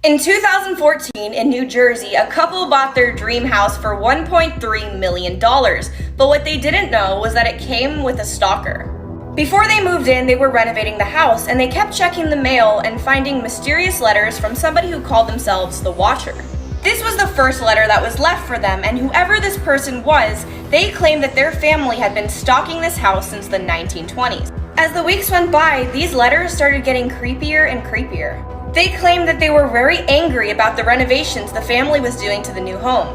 In 2014, in New Jersey, a couple bought their dream house for $1.3 million, but what they didn't know was that it came with a stalker. Before they moved in, they were renovating the house, and they kept checking the mail and finding mysterious letters from somebody who called themselves the Watcher. This was the first letter that was left for them, and whoever this person was, they claimed that their family had been stalking this house since the 1920s. As the weeks went by, these letters started getting creepier and creepier. They claimed that they were very angry about the renovations the family was doing to the new home.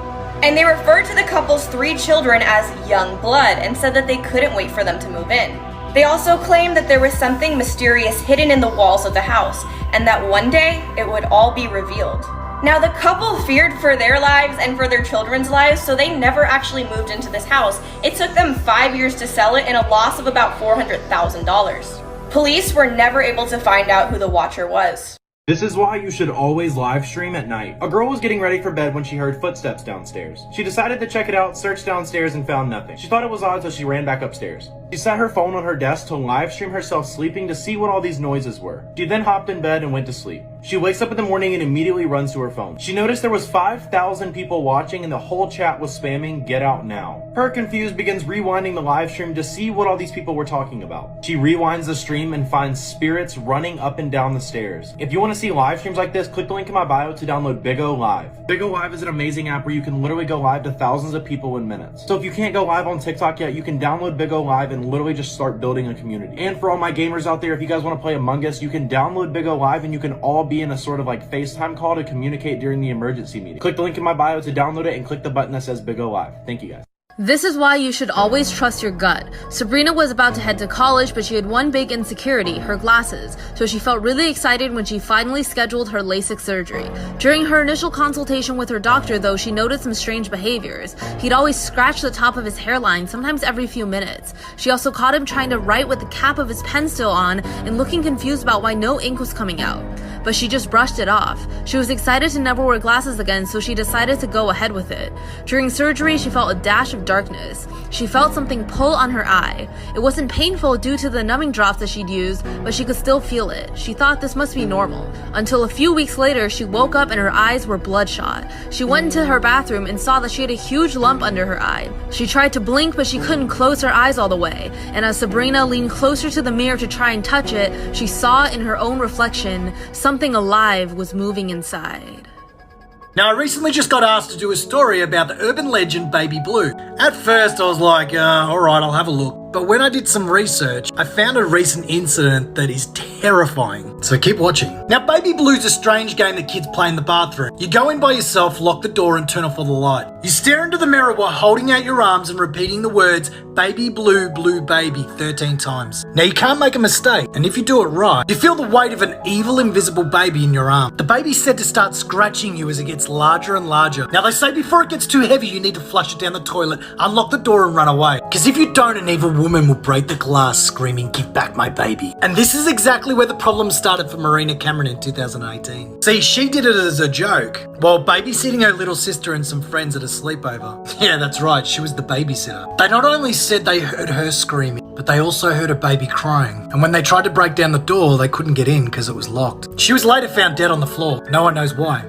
And they referred to the couple's 3 children as young blood and said that they couldn't wait for them to move in. They also claimed that there was something mysterious hidden in the walls of the house and that one day it would all be revealed. Now, the couple feared for their lives and for their children's lives, so they never actually moved into this house. It took them 5 years to sell it and a loss of about $400,000. Police were never able to find out who the Watcher was. This is why you should always live stream at night. A girl was getting ready for bed when she heard footsteps downstairs. She decided to check it out, searched downstairs, and found nothing. She thought it was odd, so she ran back upstairs. She set her phone on her desk to live stream herself sleeping to see what all these noises were. She then hopped in bed and went to sleep. She wakes up in the morning and immediately runs to her phone. She noticed there was 5,000 people watching and the whole chat was spamming "Get out now." Her confused begins rewinding the live stream to see what all these people were talking about. She rewinds the stream and finds spirits running up and down the stairs. If you want to see live streams like this, click the link in my bio to download Big O Live. Big O Live is an amazing app where you can literally go live to thousands of people in minutes. So if you can't go live on TikTok yet, you can download Big O Live and literally just start building a community. And for all my gamers out there, if you guys want to play Among Us, you can download Big O Live and you can all be in a sort of like FaceTime call to communicate during the emergency meeting. Click the link in my bio to download it and click the button that says Big O Live. Thank you guys. This is why you should always trust your gut. Sabrina was about to head to college, but she had one big insecurity, her glasses, so she felt really excited when she finally scheduled her LASIK surgery. During her initial consultation with her doctor, though, she noticed some strange behaviors. He'd always scratch the top of his hairline, sometimes every few minutes. She also caught him trying to write with the cap of his pen still on and looking confused about why no ink was coming out. But she just brushed it off. She was excited to never wear glasses again, so she decided to go ahead with it. During surgery, she felt a dash of darkness. She felt something pull on her eye. It wasn't painful due to the numbing drops that she'd used, but she could still feel it. She thought this must be normal. Until a few weeks later, she woke up and her eyes were bloodshot. She went into her bathroom and saw that she had a huge lump under her eye. She tried to blink, but she couldn't close her eyes all the way. And as Sabrina leaned closer to the mirror to try and touch it, she saw in her own reflection something alive was moving inside. Now, I recently just got asked to do a story about the urban legend Baby Blue. At first, I was like, alright, I'll have a look. But when I did some research, I found a recent incident that is terrifying. So keep watching. Now, Baby Blue's a strange game that kids play in the bathroom. You go in by yourself, lock the door, and turn off all the light. You stare into the mirror while holding out your arms and repeating the words, "Baby Blue, Blue Baby," 13 times. Now, you can't make a mistake, and if you do it right, you feel the weight of an evil, invisible baby in your arm. The baby's said to start scratching you as it gets larger and larger. Now, they say before it gets too heavy, you need to flush it down the toilet, unlock the door, and run away. Because if you don't, an evil woman will break the glass screaming, "Give back my baby." And this is exactly where the problem started for Marina Cameron in 2018. See, she did it as a joke while babysitting her little sister and some friends at a sleepover. Yeah, that's right, she was the babysitter. They not only said they heard her screaming, but they also heard her baby crying. And when they tried to break down the door, they couldn't get in because it was locked. She was later found dead on the floor. No one knows why.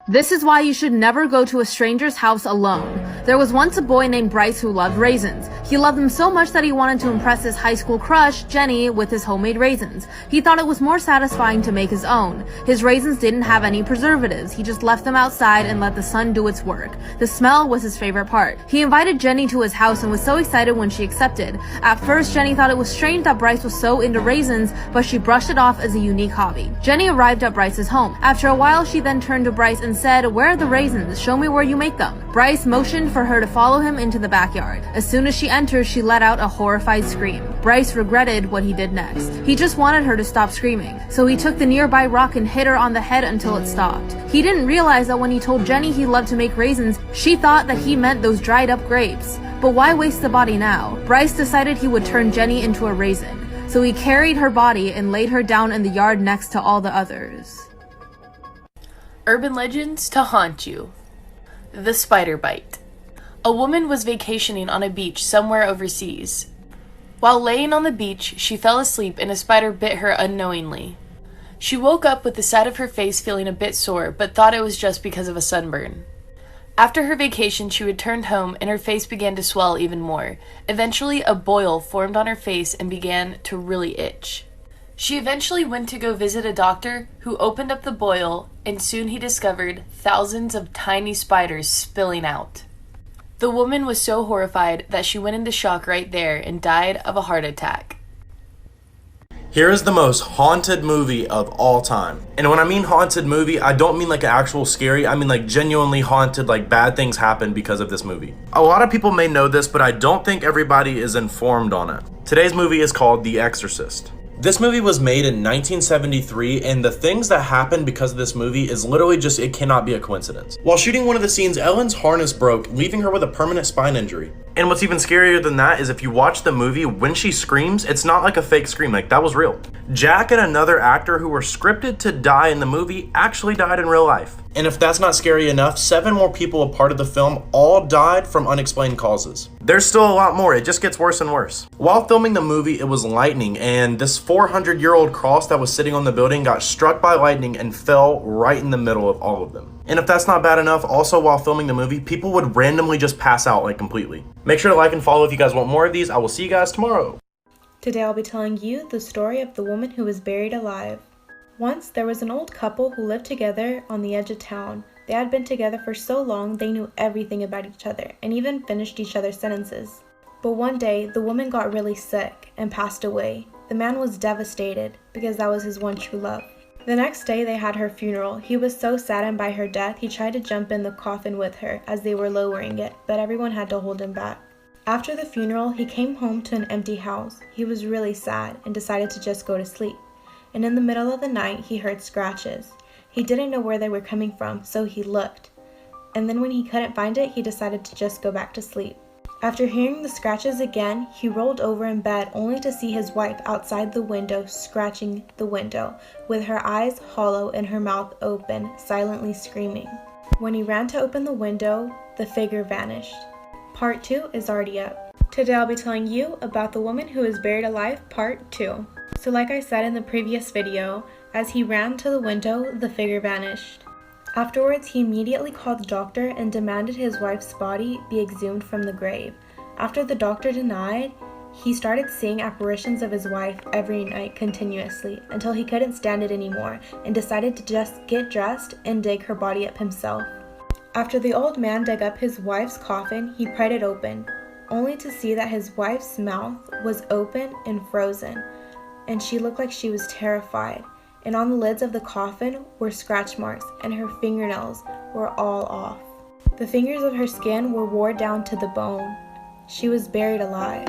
This is why you should never go to a stranger's house alone. There was once a boy named Bryce who loved raisins. He loved them so much that he wanted to impress his high school crush, Jenny, with his homemade raisins. He thought it was more satisfying to make his own. His raisins didn't have any preservatives. He just left them outside and let the sun do its work. The smell was his favorite part. He invited Jenny to his house and was so excited when she accepted. At first, Jenny thought it was strange that Bryce was so into raisins, but she brushed it off as a unique hobby. Jenny arrived at Bryce's home. After a while, she then turned to Bryce and said, "Where are the raisins? Show me where you make them." Bryce motioned for her to follow him into the backyard. As soon as she entered, she let out a horrified scream. Bryce regretted what he did next. He just wanted her to stop screaming, so he took the nearby rock and hit her on the head until it stopped. He didn't realize that when he told Jenny he loved to make raisins, she thought that he meant those dried up grapes. But why waste the body now? Bryce decided he would turn Jenny into a raisin. So he carried her body and laid her down in the yard next to all the others. Urban legends to haunt you. The spider bite. A woman was vacationing on a beach somewhere overseas. While laying on the beach, she fell asleep and a spider bit her unknowingly. She woke up with the side of her face feeling a bit sore, but thought it was just because of a sunburn. After her vacation, she returned home and her face began to swell even more. Eventually, a boil formed on her face and began to really itch. She eventually went to go visit a doctor who opened up the boil, and soon he discovered thousands of tiny spiders spilling out. The woman was so horrified that she went into shock right there and died of a heart attack. Here is the most haunted movie of all time. And when I mean haunted movie, I don't mean like an actual scary, I mean like genuinely haunted, like bad things happen because of this movie. A lot of people may know this, but I don't think everybody is informed on it. Today's movie is called The Exorcist. This movie was made in 1973, and the things that happened because of this movie is literally just, it cannot be a coincidence. While shooting one of the scenes, Ellen's harness broke, leaving her with a permanent spine injury. And what's even scarier than that is if you watch the movie, when she screams, it's not like a fake scream, like that was real. Jack and another actor who were scripted to die in the movie actually died in real life. And if that's not scary enough, 7 more people a part of the film all died from unexplained causes. There's still a lot more, it just gets worse and worse. While filming the movie, it was lightning, and this 400-year-old cross that was sitting on the building got struck by lightning and fell right in the middle of all of them. And if that's not bad enough, also while filming the movie, people would randomly just pass out like completely. Make sure to like and follow if you guys want more of these. I will see you guys tomorrow. Today I'll be telling you the story of the woman who was buried alive. Once there was an old couple who lived together on the edge of town. They had been together for so long they knew everything about each other and even finished each other's sentences. But one day the woman got really sick and passed away. The man was devastated because that was his one true love. The next day they had her funeral. He was so saddened by her death he tried to jump in the coffin with her as they were lowering it, but everyone had to hold him back. After the funeral, he came home to an empty house. He was really sad and decided to just go to sleep. And in the middle of the night, he heard scratches. He didn't know where they were coming from, so he looked. And then when he couldn't find it, he decided to just go back to sleep. After hearing the scratches again, he rolled over in bed only to see his wife outside the window scratching the window, with her eyes hollow and her mouth open, silently screaming. When he ran to open the window, the figure vanished. Part 2 is already up. Today I'll be telling you about the woman who is buried alive, Part 2. So like I said in the previous video, as he ran to the window, the figure vanished. Afterwards, he immediately called the doctor and demanded his wife's body be exhumed from the grave. After the doctor denied, he started seeing apparitions of his wife every night continuously until he couldn't stand it anymore and decided to just get dressed and dig her body up himself. After the old man dug up his wife's coffin, he pried it open, only to see that his wife's mouth was open and frozen, and she looked like she was terrified. And on the lids of the coffin were scratch marks, and her fingernails were all off. The fingers of her skin were worn down to the bone. She was buried alive.